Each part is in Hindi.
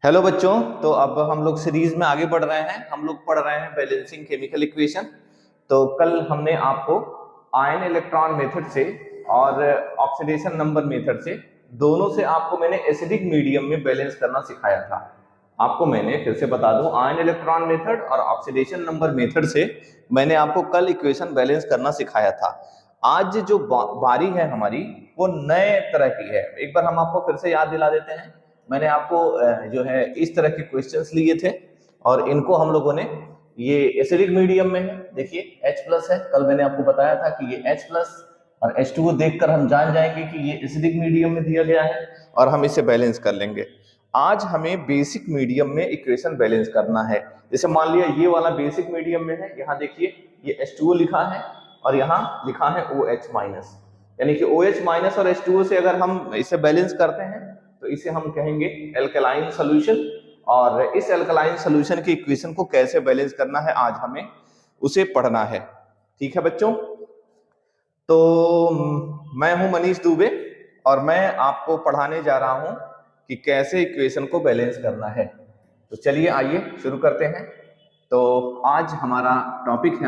हेलो बच्चों। तो अब हम लोग सीरीज में आगे बढ़ रहे हैं। हम लोग पढ़ रहे हैं बैलेंसिंग केमिकल इक्वेशन। तो कल हमने आपको आयन इलेक्ट्रॉन मेथड से और ऑक्सीडेशन नंबर मेथड से, दोनों से आपको मैंने एसिडिक मीडियम में बैलेंस करना सिखाया था। आपको मैंने फिर से बता दूं, आयन इलेक्ट्रॉन मेथड और ऑक्सीडेशन नंबर मेथड से मैंने आपको कल इक्वेशन बैलेंस करना सिखाया था। आज जो बारी है हमारी, वो नए तरह की है। एक बार हम आपको फिर से याद दिला देते हैं। मैंने आपको जो है इस तरह के क्वेश्चंस लिए थे और इनको हम लोगों ने, ये एसिडिक मीडियम में है, देखिए H+ है। कल मैंने आपको बताया था कि ये H+ और H2O देखकर हम जान जाएंगे कि ये एसिडिक मीडियम में दिया गया है और हम इसे बैलेंस कर लेंगे। आज हमें बेसिक मीडियम में इक्वेशन बैलेंस करना है। जैसे मान लिया ये वाला बेसिक मीडियम में है, यहाँ देखिए ये H2O लिखा है और यहाँ लिखा है OH-, यानी कि OH- और H2O से अगर हम इसे बैलेंस करते हैं तो इसे हम कहेंगे एल्कलाइन सॉल्यूशन। और इस एल्कलाइन सॉल्यूशन की इक्वेशन को कैसे बैलेंस करना है, आज हमें उसे पढ़ना है। ठीक है बच्चों। तो मैं हूं मनीष दुबे और मैं आपको पढ़ाने जा रहा हूं कि कैसे इक्वेशन को बैलेंस करना है। तो चलिए आइए शुरू करते हैं। तो आज हमारा टॉपिक है,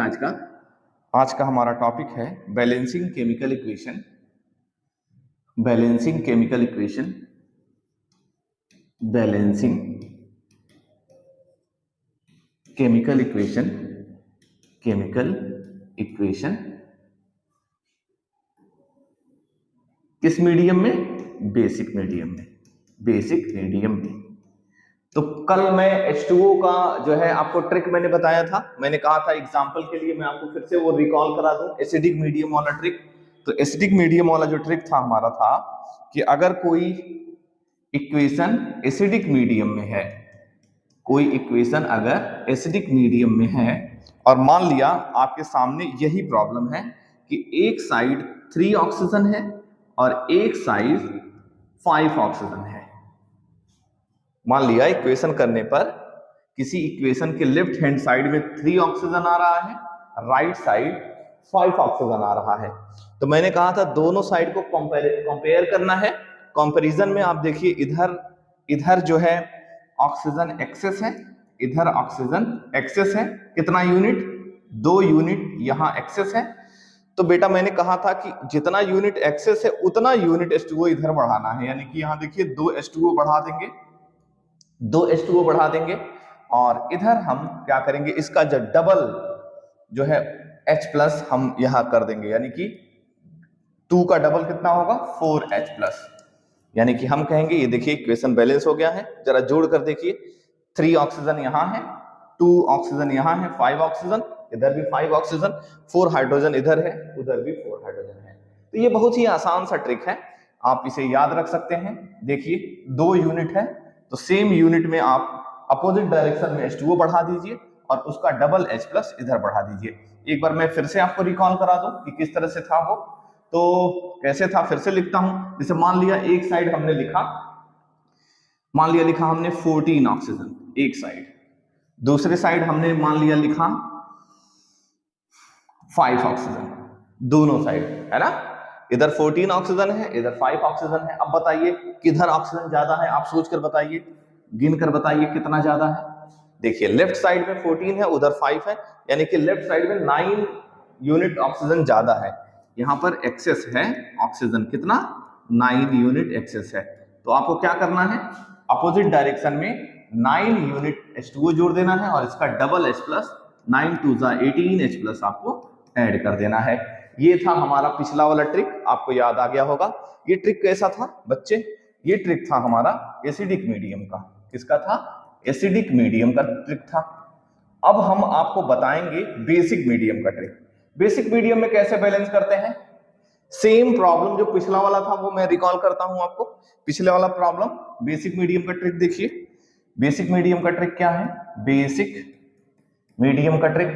आज का हमारा टॉपिक है balancing chemical equation. Balancing chemical equation, balancing chemical equation, chemical equation किस मीडियम में? बेसिक मीडियम में, बेसिक मीडियम में। तो कल मैं H2O का जो है आपको ट्रिक मैंने बताया था। मैंने कहा था एग्जांपल के लिए मैं आपको फिर से वो रिकॉल करा दूं, एसिडिक मीडियम वाला ट्रिक। तो एसिडिक मीडियम वाला जो ट्रिक था हमारा था कि अगर कोई इक्वेशन एसिडिक मीडियम में है, कोई इक्वेशन अगर एसिडिक मीडियम में है और मान लिया आपके सामने यही प्रॉब्लम है कि एक साइड 3 ऑक्सीजन है और एक साइड 5 ऑक्सीजन है। मान लिया इक्वेशन करने पर किसी इक्वेशन के लेफ्ट हैंड साइड में 3 ऑक्सीजन आ रहा है, राइट साइड 5 ऑक्सीजन आ रहा है। तो मैंने कहा था दोनों साइड को कंपेयर करना है। कंपैरिजन में आप देखिए इधर जो है ऑक्सीजन एक्सेस है, इधर ऑक्सीजन एक्सेस है। कितना यूनिट? 2 यूनिट यहाँ एक्सेस है। तो बेटा मैंने कहा था कि जितना यूनिट एक्सेस है उतना यूनिट H2O इधर बढ़ाना है। यानी कि यहाँ देखिए 2 H2O बढ़ा देंगे, 2 H2O बढ़ा देंगे और इधर हम क्या करेंगे, इसका जो डबल जो है H+ हम यहां कर देंगे। यानी कि 2 का डबल कितना होगा? 4H+। यानी कि हम कहेंगे ये देखिए इक्वेशन बैलेंस हो गया है। जरा जोड़ कर देखिए, 3 ऑक्सीजन यहां है, 2 ऑक्सीजन यहां है, 5 ऑक्सीजन, इधर भी 5 ऑक्सीजन, 4 हाइड्रोजन इधर है, उधर भी 4 हाइड्रोजन है। तो ये बहुत ही आसान सा ट्रिक है, आप इसे याद रख सकते हैं। देखिए 2 यूनिट है तो सेम यूनिट में आप अपोजिट डायरेक्शन में H2O बढ़ा दीजिए और उसका डबल H+ इधर बढ़ा दीजिए। एक बार मैं फिर से आपको रिकॉल करा दूं कि किस तरह से था वो। तो कैसे था, फिर से लिखता हूं। जैसे मान लिया एक साइड हमने लिखा, मान लिया लिखा हमने 14 ऑक्सीजन एक साइड, दूसरे साइड हमने मान लिया लिखा 5 ऑक्सीजन, दोनों साइड है ना। इधर 14 ऑक्सीजन है, इधर 5 ऑक्सीजन है। अब बताइए किधर ऑक्सीजन ज्यादा है, आप सोचकर बताइए, गिनकर बताइए कितना ज्यादा है। देखिए लेफ्ट साइड में 14 है, उधर 5 है, यानी कि लेफ्ट साइड में 9 यूनिट ऑक्सीजन ज्यादा है। यहां पर एक्सेस है ऑक्सीजन, कितना? 9 यूनिट एक्सेस है। तो आपको क्या करना है, अपोजिट डायरेक्शन में 9 यूनिट H2O जोड़ देना है और इसका डबल H+, 9 2 18 H+ आपको ऐड कर देना है। ये था हमारा पिछला वाला ट्रिक, आपको याद आ गया होगा। ये ट्रिक कैसा था बच्चे? ये ट्रिक था हमारा एसिडिक मीडियम का। किसका था? एसिडिक मीडियम का ट्रिक था। अब हम आपको बताएंगे बेसिक मीडियम का ट्रिक। बेसिक मीडियम में कैसे बैलेंस करते हैं? सेम प्रॉब्लम जो पिछला वाला था वो मैं रिकॉल करता हूं आपको। पिछले वाला प्रॉब्लम, बेसिक मीडियम का ट्रिक देखिए। बेसिक मीडियम का ट्रिक क्या है? बेसिक मीडियम का ट्रिक,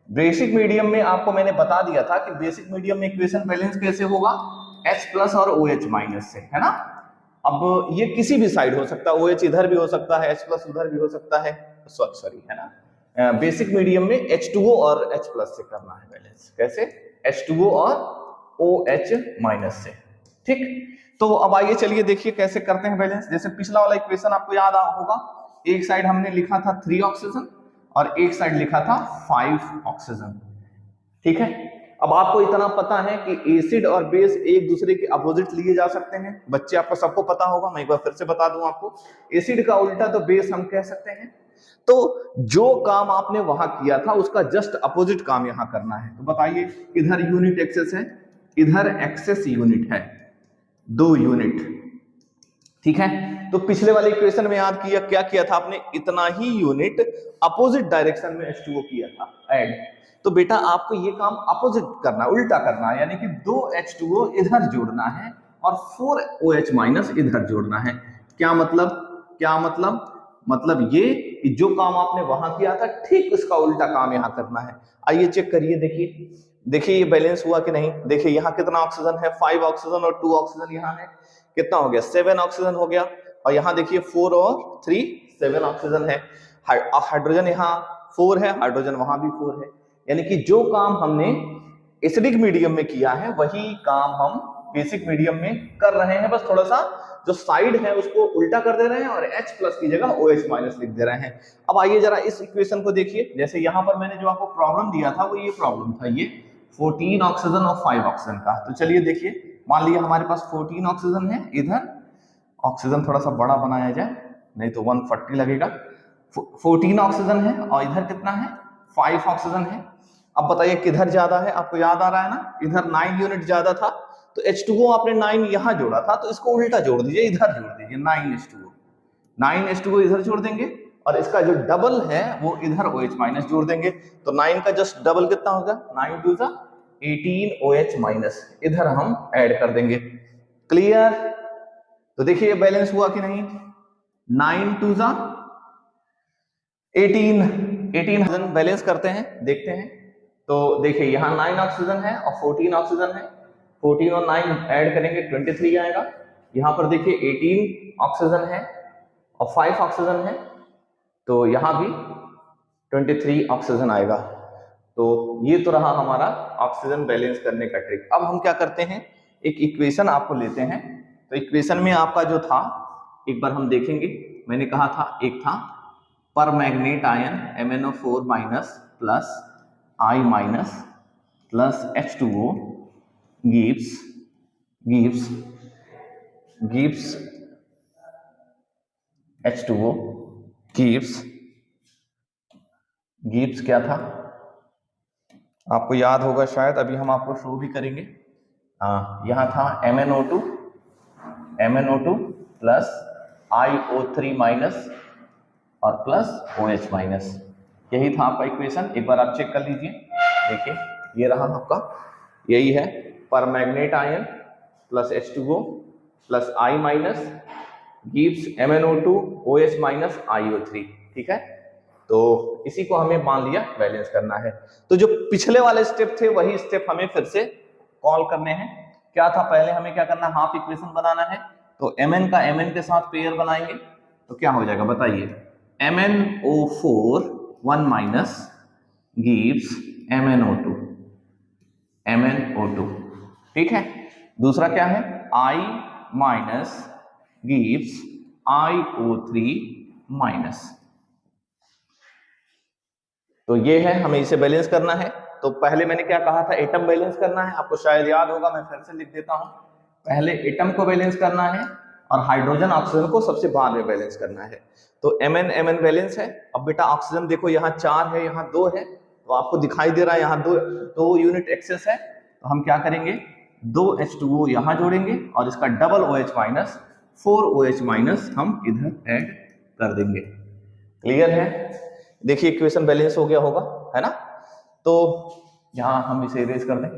बेसिक मीडियम में आपको मैंने बता दिया था कि बेसिक मीडियम में इक्वेशन बैलेंस कैसे होगा? H+ और OH- से, है ना। अब ये किसी भी साइड हो सकता है, OH इधर भी हो सकता है, H+ उधर भी हो सकता है, सॉरी है ना। बेसिक मीडियम में H2O और H+ से करना है बैलेंस। कैसे? H2O और OH- से। ठीक, तो अब आइए चलिए देखिए कैसे करते हैं बैलेंस। जैसे पिछला वाला इक्वेशन आपको याद होगा, एक साइड हमने लिखा था 3 ऑक्सीजन और एक साइड लिखा था 5 ऑक्सीजन, ठीक है। अब आपको इतना पता है कि एसिड और बेस एक दूसरे के अपोजिट लिए जा सकते हैं, बच्चे आपको सबको पता होगा, मैं एक बार फिर से बता दूं आपको, एसिड का उल्टा तो बेस हम कह सकते हैं। तो जो काम आपने वहां किया था उसका जस्ट अपोजिट काम यहां करना है। तो बताइए, इधर यूनिट एक्सेस है, इधर एक्सेस यूनिट है, 2 यूनिट, ठीक है। तो पिछले वाले इक्वेशन में याद किया क्या किया था आपने, इतना ही यूनिट अपोजिट डायरेक्शन में H2O किया था ऐड। तो बेटा आपको ये काम अपोजिट करना, उल्टा करना है, यानी कि 2 H2O इधर जोड़ना है और 4 OH माइनस इधर जोड़ना है। क्या मतलब मतलब ये कि जो काम आपने वहां किया था ठीक उसका उल्टा काम यहां करना है। आइए चेक करिए, देखिए ये बैलेंस हुआ कि नहीं। देखिए यहाँ कितना ऑक्सीजन है, 5 ऑक्सीजन और 2 ऑक्सीजन यहाँ है, कितना हो गया, 7 ऑक्सीजन हो गया। और यहाँ देखिए 4 और 3 7 ऑक्सीजन है। हाइड्रोजन यहाँ 4 है, हाइड्रोजन वहां भी 4 है। यानी कि जो काम हमने एसिडिक मीडियम में किया है वही काम हम बेसिक मीडियम में कर रहे हैं, बस थोड़ा सा जो साइड है उसको उल्टा कर दे रहे हैं और H प्लस की जगह OH माइनस लिख दे रहे हैं। अब आइए जरा इस इक्वेशन को देखिए। जैसे यहाँ पर मैंने जो आपको प्रॉब्लम दिया था वो ये प्रॉब्लम था, ये 14 ऑक्सीजन और 5 ऑक्सीजन का। तो चलिए देखिए, मान लिया हमारे पास 14 ऑक्सीजन है, इधर ऑक्सीजन थोड़ा सा बड़ा बनाया जाए नहीं तो 140 लगेगा। 14 ऑक्सीजन है और इधर कितना है, 5 ऑक्सीजन है। अब बताइए किधर ज्यादा है, आपको याद आ रहा है ना, इधर 9 यूनिट ज्यादा था, तो H2O आपने 9 यहां जोड़ा था, तो इसको उल्टा जोड़ दीजिए, इधर जोड़ दीजिए 9 H2O इधर जोड़ देंगे और इसका जो डबल है वो इधर OH माइनस जोड़ देंगे। तो 9 का जस्ट डबल कितना होगा, 9 2 जा 18 OH माइनस इधर हम ऐड कर देंगे। क्लियर? तो देखिए ये बैलेंस हुआ कि नहीं, 9 2 जा 18 बैलेंस करते हैं, देखते हैं। तो देखिए यहाँ 9 ऑक्सीजन है और 14 ऑक्सीजन है, 14 और 9 ऐड करेंगे 23 आएगा। यहाँ पर देखिए 18 ऑक्सीजन है और 5 ऑक्सीजन है, तो यहाँ भी 23 ऑक्सीजन आएगा। तो ये तो रहा हमारा ऑक्सीजन बैलेंस करने का ट्रिक। अब हम क्या करते हैं, एक इक्वेशन आपको लेते हैं। तो इक्वेशन में आपका जो था एक बार हम देखेंगे, मैंने कहा था एक था पर manganate ion MnO4 minus plus I minus plus H2O gives H2O gives क्या था आपको याद होगा शायद, अभी हम आपको शो भी करेंगे। यहाँ था MnO2 प्लस iO3 माइनस और प्लस OH माइनस, यही था आपका इक्वेशन। एक बार आप चेक कर लीजिए, देखिए ये रहा आपका, यही है पर manganate ion plus H2O plus I minus gives MnO2 OH minus iO3, ठीक है। तो इसी को हमें मान लिया बैलेंस करना है। तो जो पिछले वाले स्टेप थे वही स्टेप हमें फिर से कॉल करने हैं। क्या था, पहले हमें क्या करना, हाफ इक्वेशन बनाना है। तो Mn का Mn के साथ पेयर बनाएंगे तो क्या हो जाएगा बताइए, MnO4 1 माइनस गिव्स MnO2, ठीक है। दूसरा क्या है, I minus gives iO3 minus. तो ये है, हमें इसे बैलेंस करना है। तो पहले मैंने क्या कहा था, एटम बैलेंस करना है, आपको शायद याद होगा, मैं फिर से लिख देता हूं। पहले एटम को बैलेंस करना है और हाइड्रोजन ऑक्सीजन को सबसे बाद में बैलेंस करना है। तो Mn बैलेंस है। अब बेटा ऑक्सीजन देखो यहाँ 4 है, यहाँ 2 है, तो आपको दिखाई दे रहा है यहाँ 2 यूनिट एक्सेस है। तो हम क्या करेंगे, 2 H2O यहाँ जोड़ेंगे और इसका double OH minus 4 OH minus हम इधर ऐड कर देंगे। क्लियर है? देखिए इक्वेशन बैलेंस हो गया होगा, है ना। तो यहाँ हम इसे इरेज कर दें,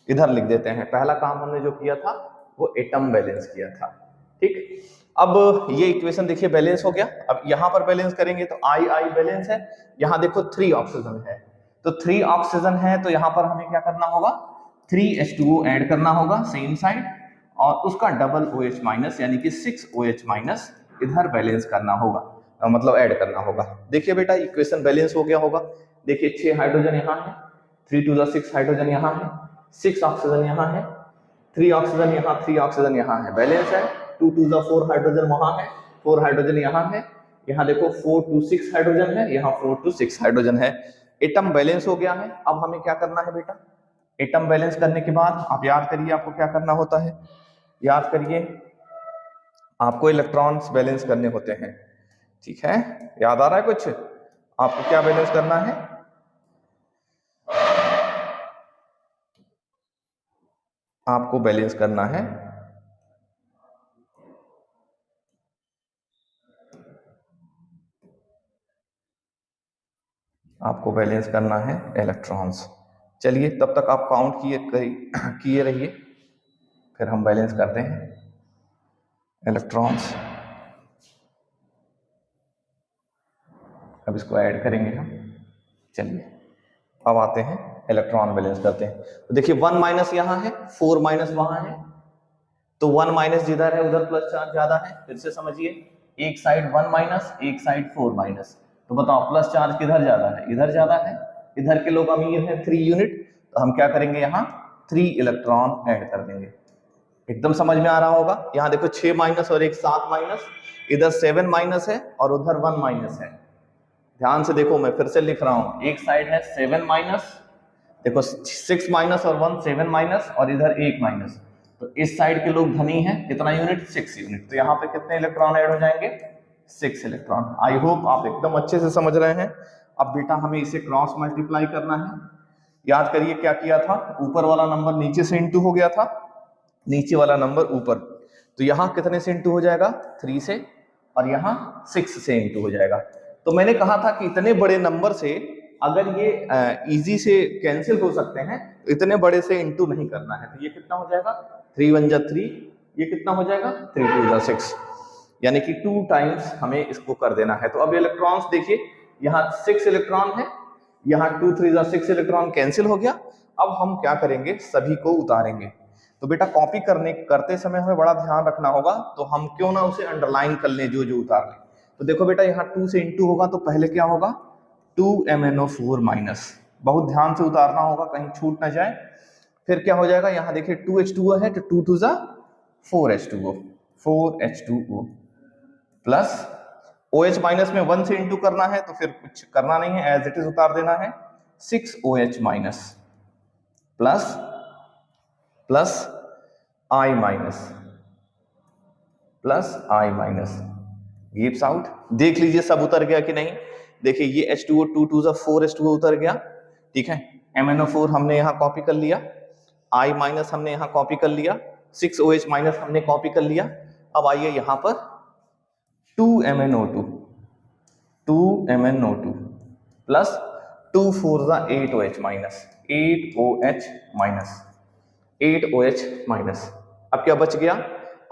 इधर लिख देते हैं। पहला काम हमने जो किया था वो एटम बैलेंस किया था, ठीक। अब ये इक्वेशन देखिए बैलेंस हो गया। अब यहाँ पर बैलेंस करेंगे तो I बैलेंस है। यहाँ देखो 3 ऑक्सीजन है, तो 3 ऑक्सीजन है, तो यहाँ पर हमें क्या करना होगा, 3 H2O ऐड करना होगा सेम साइड और उसका डबल OH माइनस यानी कि 6 OH माइनस इधर बैलेंस करना होगा, मतलब ऐड करना होगा। देखिए बेटा इक्वेशन बैलेंस हो गया होगा। देखिए 6 हाइड्रोजन यहाँ है, 3 2 6 हाइड्रोजन यहाँ है, 6 ऑक्सीजन यहाँ है 3 ऑक्सीजन यहाँ, 3 ऑक्सीजन यहाँ है, बैलेंस है। 2 2 जा 4 हाइड्रोजन वहां है, 4 हाइड्रोजन यहाँ है, यहाँ देखो 4 2 6 हाइड्रोजन है, यहाँ 4 2 6 हाइड्रोजन है। एटम बैलेंस हो गया है। अब हमें क्या करना है बेटा, एटम बैलेंस करने के बाद आप याद करिए आपको क्या करना होता है, याद करिए आपको इलेक्ट्रॉन्स बैलेंस करने होते हैं, ठीक है, याद आ रहा है कुछ, आपको क्या बैलेंस करना है, आपको बैलेंस करना है आपको बैलेंस करना है इलेक्ट्रॉन्स। चलिए तब तक आप काउंट किए रहिए, फिर हम बैलेंस करते हैं इलेक्ट्रॉन्स। अब इसको ऐड करेंगे हम। चलिए अब आते हैं इलेक्ट्रॉन बैलेंस करते हैं। तो देखिए 1 माइनस यहाँ है, 4 माइनस वहां है, तो 1 माइनस जिधर है उधर प्लस चार्ज ज्यादा है। फिर से समझिए, एक साइड 1 माइनस, एक साइड 4 माइनस, तो बताओ प्लस चार्ज किधर ज्यादा है, इधर ज्यादा है। इधर के लोग अमीर हैं 3 यूनिट, तो हम क्या करेंगे यहाँ 3 इलेक्ट्रॉन ऐड कर देंगे। एकदम समझ में आ रहा होगा। यहाँ देखो 6 माइनस और एक 7 माइनस, इधर 7 माइनस है और उधर 1 माइनस है। ध्यान से देखो, मैं फिर से लिख रहा हूं, एक साइड है 7 माइनस, देखो 6 माइनस और 1 7 माइनस, और इधर 1 माइनस, तो इस साइड के लोग धनी हैं, कितना यूनिट, 6 यूनिट। तो यहाँ पे कितने इलेक्ट्रॉन ऐड हो जाएंगे, 6 इलेक्ट्रॉन। आई होप आप एकदम अच्छे से समझ रहे हैं। अब बेटा हमें इसे क्रॉस मल्टीप्लाई करना है। याद करिए क्या किया था, ऊपर वाला नंबर नीचे से इंटू हो गया था, नीचे वाला नंबर ऊपर, तो यहाँ कितने से इंटू हो जाएगा, 3 से, और यहाँ 6 से इंटू हो जाएगा। तो मैंने कहा था कि इतने बड़े नंबर से अगर ये इजी से कैंसिल हो सकते हैं, तो इतने बड़े से इंटू नहीं करना है। तो ये कितना हो जाएगा, 3 1 जा 3, ये कितना हो जाएगा 3 2 जा 6, यानी कि 2 टाइम्स हमें इसको कर देना है। तो अब इलेक्ट्रॉन्स देखिए, यहाँ 6 इलेक्ट्रॉन है, यहाँ 2 3 जा 6 इलेक्ट्रॉन कैंसिल हो गया। अब हम क्या करेंगे, सभी को उतारेंगे। तो बेटा कॉपी करते समय हमें बड़ा ध्यान रखना होगा, तो हम क्यों ना उसे अंडरलाइन कर लें जो जो उतार लें। तो देखो बेटा यहाँ 2 से इंटू होगा, तो पहले क्या होगा 2MnO4 माइनस, बहुत ध्यान से उतारना होगा कहीं छूट ना जाए। फिर क्या हो जाएगा, यहाँ देखिए 2H2O है, तो 2 2 जा 4H2O, 4H2O plus OH minus में 1 से इंटू करना है, तो फिर कुछ करना नहीं है, एज इट इज उतार देना है, 6OH minus plus plus I minus plus I minus gives out. देख लीजिए सब उतर गया कि नहीं। देखिए ये H2O 2 2 जा 4H2O उतर गया, ठीक है। MnO4 हमने यहाँ कॉपी कर लिया, I माइनस हमने यहाँ कॉपी कर लिया, 6OH माइनस हमने कॉपी कर लिया। अब आइए यहाँ पर 2MnO2 प्लस 2 4 जा 8OH minus, 8OH minus, 8OH minus. अब क्या बच गया,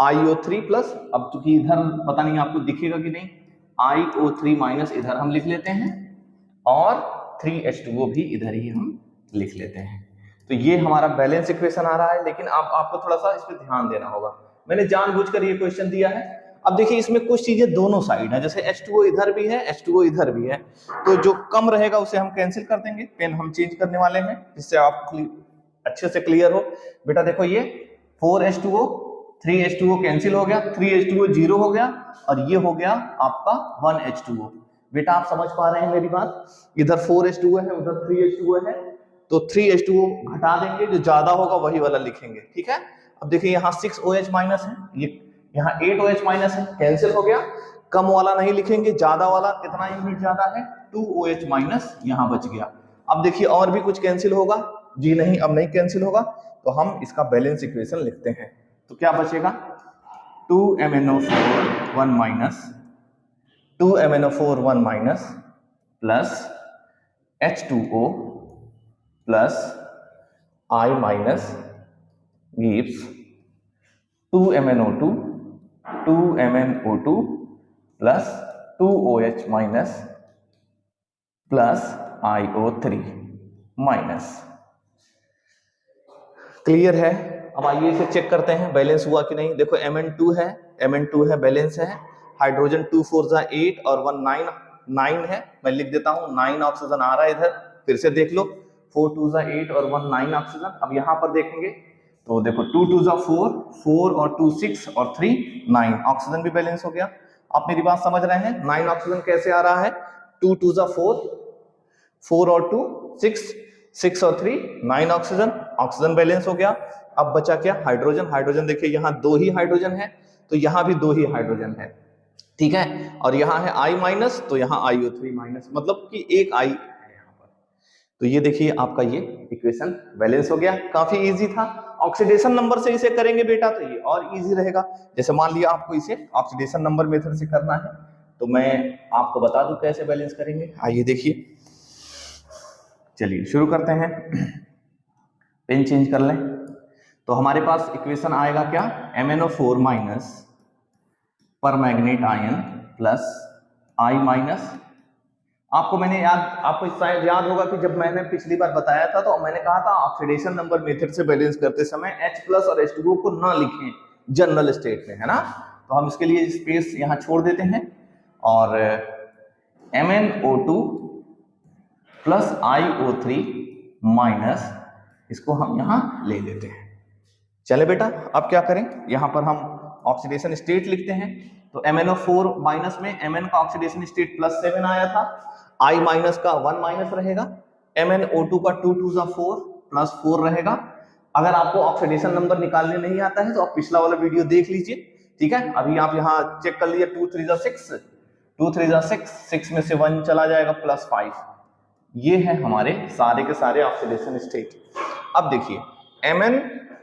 IO3 प्लस, अब चूंकि इधर पता नहीं आपको दिखेगा कि नहीं, IO3 माइनस इधर हम लिख लेते हैं, और 3H2O भी इधर ही हम लिख लेते हैं। तो ये हमारा बैलेंस इक्वेशन आ रहा है, लेकिन आपको थोड़ा सा इस पर ध्यान देना होगा। मैंने जानबूझकर ये क्वेश्चन दिया है। अब देखिए इसमें कुछ चीजें दोनों साइड है, जैसे H2O इधर भी है, H2O इधर भी है, तो जो कम रहेगा उसे हम कैंसिल कर देंगे। पेन हम चेंज करने वाले हैं, जिससे आप अच्छे से क्लियर हो। बेटा देखो ये 4H2O 3H2O कैंसिल हो गया, 3H2O 0 हो गया, और ये हो गया आपका 1H2O। बेटा आप समझ पा रहे हैं मेरी बात, इधर 4H2O है, उधर 3H2O है, तो 3H2O घटा देंगे, जो ज्यादा होगा वही वाला लिखेंगे, ठीक है। अब देखिए यहाँ 6OH माइनस है, ये यहाँ 8OH माइनस है, कैंसिल हो गया। कम वाला नहीं लिखेंगे, ज्यादा वाला, कितना यूनिट ज्यादा है, 2OH माइनस यहाँ बच गया। अब देखिए और भी कुछ कैंसिल होगा, जी नहीं अब नहीं कैंसिल होगा, तो हम इसका बैलेंस इक्वेशन लिखते हैं। तो क्या बचेगा, 2MnO4 1 minus, 2MnO4 1 minus plus H2O plus I minus gives 2MnO2 plus 2OH minus plus IO3 minus. Clear है। अब आइए इसे चेक करते हैं बैलेंस हुआ कि नहीं। देखो Mn2 है, बैलेंस है। हाइड्रोजन 2 4 जा 8 और 1 9 है, मैं लिख देता हूं 9 ऑक्सीजन आ रहा है इधर, फिर से देख लो 4 2 जा 8 और 1 9 ऑक्सीजन। अब यहां पर देखेंगे तो देखो 2 2 जा 4, 4 और 2 6 और 3 9, ऑक्सीजन भी बैलेंस हो गया। आप मेरी बात समझ रहे हैं? 9 ऑक्सीजन कैसे आ रहा है? 2 2 जा 4, 4 और 2 6, 6 और 3 9 ऑक्सीजन, ऑक्सीजन बैलेंस हो गया। अब बचा क्या? हाइड्रोजन। हाइड्रोजन देखिए यहाँ 2 ही हाइड्रोजन है, तो यहाँ भी 2 ही हाइड्रोजन है, ठीक है। और यहाँ है I माइनस, तो यहाँ IO3 माइनस, मतलब कि एक I है यहाँ पर। तो ये देखिए आपका ये इक्वेशन बैलेंस हो गया। काफी इजी था। ऑक्सीडेशन नंबर से इसे करेंगे बेटा तो ये और इजी रहेगा। जैसे मान लिया आपको इसे ऑक्सीडेशन नंबर मेथड से करना है, तो मैं आपको बता दूं कैसे बैलेंस करेंगे। आइए देखिए, चलिए शुरू करते हैं। पेन चेंज कर लें। तो हमारे पास इक्वेशन आएगा क्या? MnO4 माइनस पर manganate ion plus I minus. आपको शायद याद होगा कि जब मैंने पिछली बार बताया था तो मैंने कहा था ऑक्सीडेशन नंबर मेथड से बैलेंस करते समय H प्लस और H2O को ना लिखें जनरल स्टेट में, है ना। तो हम इसके लिए स्पेस यहाँ छोड़ देते हैं और MnO2 प्लस IO3 माइनस, इसको हम यहाँ ले लेते हैं। चले बेटा, अब क्या करें? यहाँ पर हम ऑक्सीडेशन स्टेट लिखते हैं। तो MnO4 माइनस में Mn का ऑक्सीडेशन स्टेट +7 आया था, I माइनस का 1 माइनस रहेगा, MnO2 का 2 2 जा 4 +4 रहेगा। अगर आपको ऑक्सीडेशन नंबर निकालने नहीं आता है तो आप पिछला वाला वीडियो देख लीजिए, ठीक है। अभी आप यहाँ चेक कर लीजिए, 2 3 जा 6, 2 3 जा 6, 6 में से 1 चला जाएगा +5। ये है हमारे सारे के सारे ऑक्सीडेशन स्टेट। अब देखिए Mn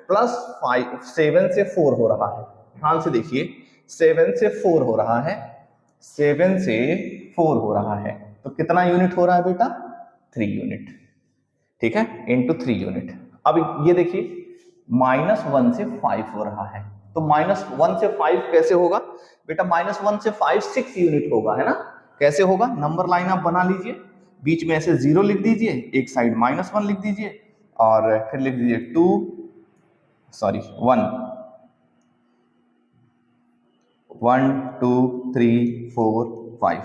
+5 7 से 4 हो रहा है, ध्यान से देखिए, 7 से 4 हो रहा है, 7 से 4 हो रहा है, तो कितना यूनिट हो रहा है बेटा? 3 यूनिट, ठीक है, इंटू 3 यूनिट। अब ये देखिए -1 से 5 हो रहा है, तो -1 से 5 कैसे होगा बेटा? -1 से 5 6 यूनिट होगा, है ना। कैसे होगा? नंबर लाइन आप बना लीजिए, बीच में ऐसे 0 लिख दीजिए, एक साइड -1 लिख दीजिए और फिर लिख दीजिए 1 1 2 3 4 5।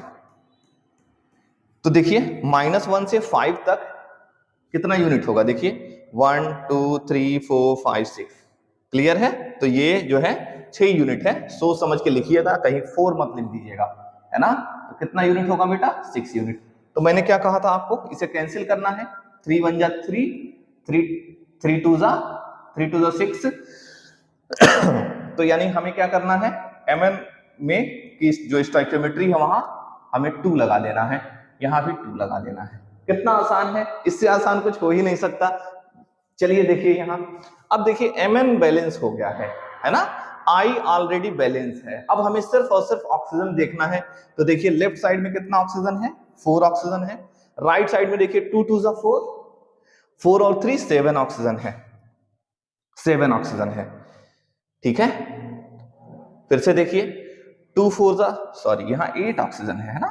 तो देखिए -1 से 5 तक कितना यूनिट होगा? देखिए 1 2 3 4 5 6, क्लियर है। तो ये जो है 6 यूनिट है, सोच समझ के लिखिएगा, कहीं 4 मत लिख दीजिएगा, है ना। तो कितना यूनिट होगा बेटा? 6 यूनिट। तो मैंने क्या कहा था आपको? इसे कैंसिल करना है। 3 1 जा 3, 3 2 जा 6। तो यानी हमें क्या करना है? Mn में की जो स्टोइकियोमेट्री है वहां हमें 2 लगा देना है, यहां भी 2 लगा देना है। कितना आसान है, इससे आसान कुछ हो ही नहीं सकता। चलिए देखिए यहां, अब देखिए Mn बैलेंस हो गया है ना, I ऑलरेडी बैलेंस है। अब हमें सिर्फ और सिर्फ ऑक्सीजन देखना है। तो देखिए लेफ्ट साइड में कितना ऑक्सीजन है? 4 ऑक्सीजन है। राइट साइड में देखिए 2 2 जा 4, 4 और 3 7 ऑक्सीजन है, 7 ऑक्सीजन है, ठीक है। फिर से देखिए 2 4 जा यहाँ 8 ऑक्सीजन है ना।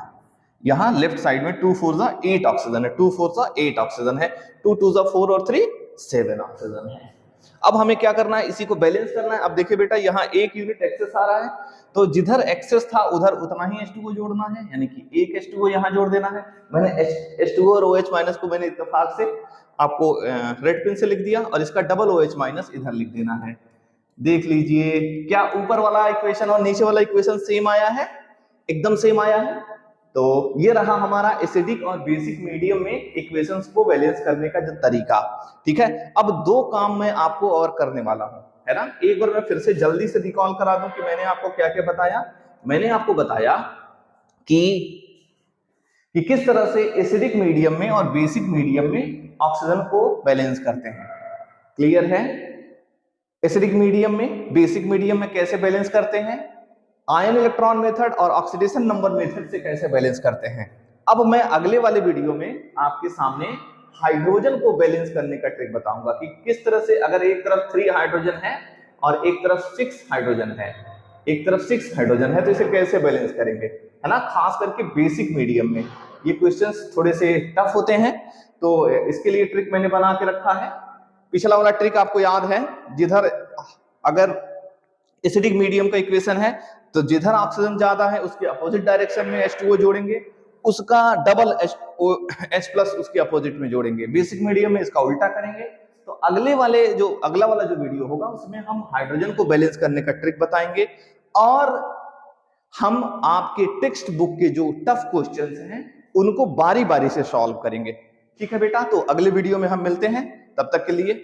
यहाँ लेफ्ट साइड में 2 4 जा 8 ऑक्सीजन है, 2 4 जा 8 ऑक्सीजन है, 2 2 जा 4 और 3 7 ऑक्सीजन है। अब हमें क्या करना है? इसी को बैलेंस करना है। अब देखिए बेटा यहाँ 1 यूनिट एक्सेस आ रहा है, तो जिधर एक्सेस था उधर उतना ही H2O जोड़ना है, यानी कि एक H2O यहाँ जोड़ देना है। मैंने H2O और OH माइनस को मैंने इत्तेफाक से आपको रेड पेन से लिख दिया और इसका डबल OH माइनस इधर लिख देना है। देख लीजिए क्या ऊपर वाला इक्वेशन और नीचे वाला इक्वेशन सेम आया है? एकदम सेम आया है। तो ये रहा हमारा एसिडिक और बेसिक मीडियम में इक्वेशंस को बैलेंस करने का जो तरीका, ठीक है। अब 2 काम मैं आपको और करने वाला हूं, है ना। एक बार मैं फिर से जल्दी से रिकॉल करा दूं कि मैंने आपको क्या क्या बताया। मैंने आपको बताया कि किस तरह से एसिडिक मीडियम में और बेसिक मीडियम में ऑक्सीजन को बैलेंस करते हैं, क्लियर है। एसिडिक मीडियम में, बेसिक मीडियम में कैसे बैलेंस करते हैं, आयन इलेक्ट्रॉन मेथड और ऑक्सीडेशन नंबर मेथड से कैसे बैलेंस करते हैं। अब मैं अगले वाले वीडियो में आपके सामने हाइड्रोजन को बैलेंस करने का ट्रिक बताऊंगा कि किस तरह से, अगर एक तरफ 3 हाइड्रोजन है और एक तरफ 6 हाइड्रोजन है, एक तरफ 6 हाइड्रोजन है, तो इसे कैसे बैलेंस करेंगे, है ना। खास करके बेसिक मीडियम में ये क्वेश्चंस थोड़े से टफ होते हैं, तो इसके लिए ट्रिक मैंने बना के रखा है। पिछला वाला ट्रिक आपको याद है, जिधर अगर एसिडिक मीडियम का इक्वेशन है तो जिधर ऑक्सीजन ज्यादा है उसके अपोजिट डायरेक्शन में H2O जोड़ेंगे, उसका डबल H+ उसके अपोजिट में जोड़ेंगे। बेसिक मीडियम में इसका उल्टा करेंगे, तो अगला वाला जो वीडियो होगा उसमें हम हाइड्रोजन को बैलेंस करने का ट्रिक बताएंगे और हम आपके टेक्स्ट बुक के जो टफ क्वेश्चंस हैं उनको बारी बारी से सॉल्व करेंगे। ठीक है बेटा, तो अगले वीडियो में हम मिलते हैं, तब तक के लिए